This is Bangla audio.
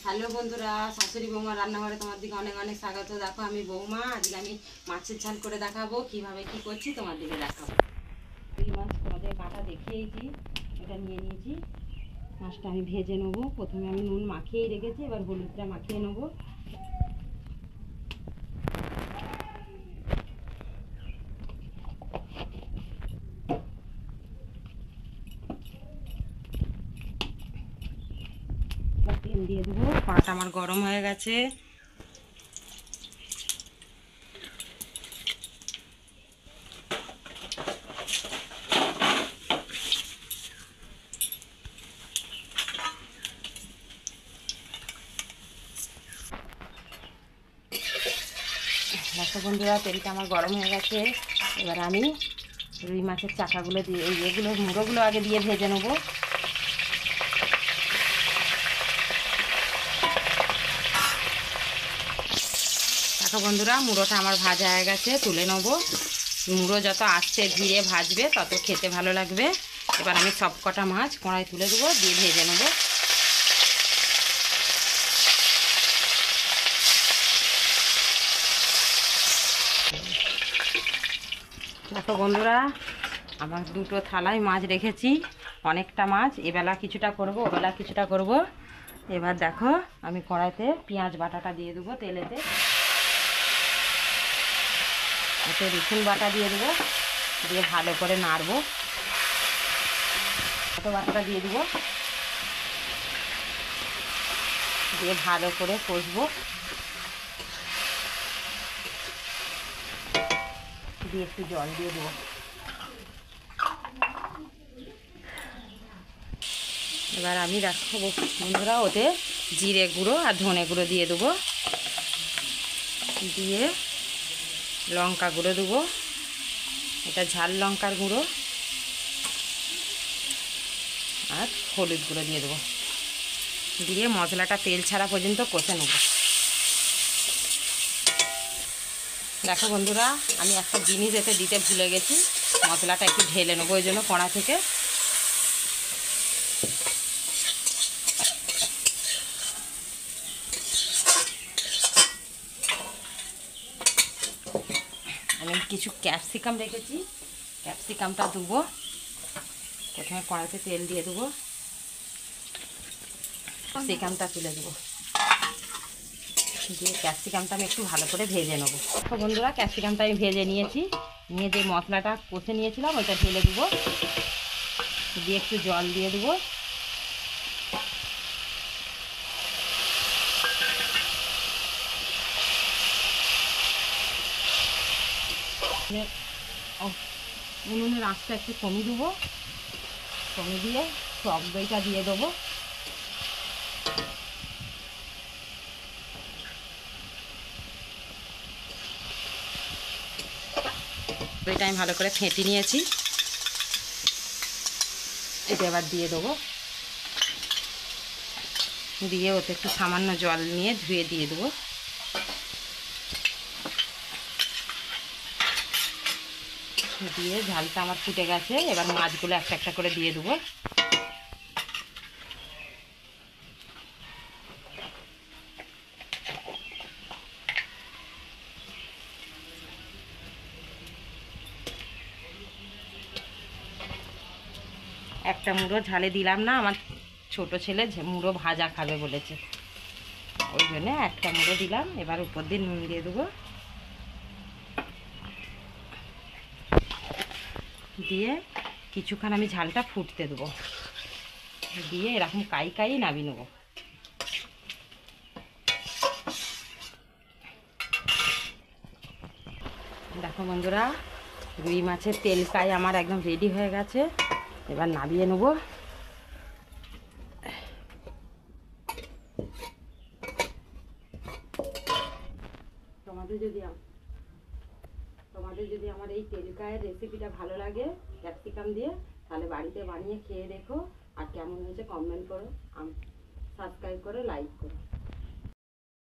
হ্যালো বন্ধুরা, শাশুড়ি বৌমা রান্নাঘরে তোমার দিকে অনেক অনেক স্বাগত। দেখো আমি বৌমা, আজকে আমি মাছের ঝাল করে দেখাবো কিভাবে কি করছি তোমার দিকে দেখাবো। এই মাছ তোমাদের কাটা দেখিয়েছি, এটা নিয়ে নিয়েছি। মাছটা আমি ভেজে নেবো। প্রথমে আমি নুন মাখিয়েই রেখেছি, এবার হলুদটা মাখিয়ে নেবো। তেল দিয়ে দেবো। কড়াটা আমার গরম হয়ে গেছে। দেখো বন্ধুরা, তেলটা আমার গরম হয়ে গেছে। এবার আমি রুই মাছের চাকাগুলো দিয়ে এগুলো মুড়োগুলো আগে দিয়ে ভেজে নেবো। দেখো বন্ধুরা, মুড়োটা আমার ভাজা হয়ে গেছে, তুলে নেবো। মুড়ো যত আস্তে ধীরে ভাজবে তত খেতে ভালো লাগবে। এবার আমি সব কটা মাছ কড়াই তুলে দেবো, দিয়ে ভেজে নেবো। দেখো বন্ধুরা, আমার দুটো থালায় মাছ রেখেছি, অনেকটা মাছ। এবেলা কিছুটা করব, ওবেলা কিছুটা করব। এবার দেখো আমি কড়াইতে পেঁয়াজ বাটাটা দিয়ে দেবো, তেলেতে এতে রসুন বাটা দিয়ে দেবো, দিয়ে ভালো করে নাড়বো। টমেটো বাটাটা দিয়ে দেবো, দিয়ে ভালো করে কষবো। দিয়ে একটু জল দিয়ে দেবো। এবার আমি দেখো বন্ধুরা, ওতে জিরে গুঁড়ো আর ধনে গুঁড়ো দিয়ে দেবো, দিয়ে লঙ্কা গুঁড়ো দেবো, এটা ঝাল লঙ্কার গুঁড়ো, আর হলুদ গুঁড়ো দিয়ে দেবো। দিয়ে মশলাটা তেল ছাড়া পর্যন্ত কষে নেব। দেখো বন্ধুরা, আমি একটা জিনিস এতে দিতে ভুলে গেছি, মশলাটা একটু ঢেলে নেবো, ওই জন্য কড়া থেকে। আমি কিছু ক্যাপসিকাম রেখেছি, ক্যাপসিকামটা দেবো। প্রথমে কড়াইতে তেল দিয়ে দেবো, ক্যাপসিকামটা তুলে দেবো, দিয়ে ক্যাপসিকামটা আমি একটু ভালো করে ভেজে নেবো। তো বন্ধুরা, ক্যাপসিকামটা আমি ভেজে নিয়েছি, নিয়ে যে মশলাটা কষে নিয়েছিলাম ওইটা ঢেলে দেবো, দিয়ে একটু জল দিয়ে দেবো। উনুনের আঁচটা একটু কমিয়ে দেবো, কমিয়ে দিয়ে টক দইটা দিয়ে দেবো। দইটা আমি ভালো করে ফেটে নিয়েছি, এটা এবার দিয়ে দেবো। দিয়ে ওতে একটু সামান্য জল নিয়ে ধুয়ে দিয়ে দেবো। দিয়ে ঝালটা আমার ফুটে গেছে, এবার মাছগুলো একটা একটা করে দিয়ে দেবো। একটা মুড়ো ঝালে দিলাম না, আমার ছোট ছেলে মুড়ো ভাজা খাবে বলেছে, ওই জন্য একটা মুড়ো দিলাম। এবার উপর দিয়ে নুন দিয়ে দেবো, দিয়ে কিছুক্ষণ আমি ঝালটা ফুটতে দেবো, দিয়ে এরকম কাই কাই নামিয়ে নেবো। দেখো বন্ধুরা, রুই মাছের তেল কাই আমার একদম রেডি হয়ে গেছে, এবার নামিয়ে নেবো। তোমাদের যদি আমার এই তেল কায়ের রেসিপিটা ভালো লাগে ক্যাপসিকাম দিয়ে, তাহলে বাড়িতে বানিয়ে খেয়ে দেখো, আর কেমন হয়েছে কমেন্ট করো, সাবস্ক্রাইব করো, লাইক করো।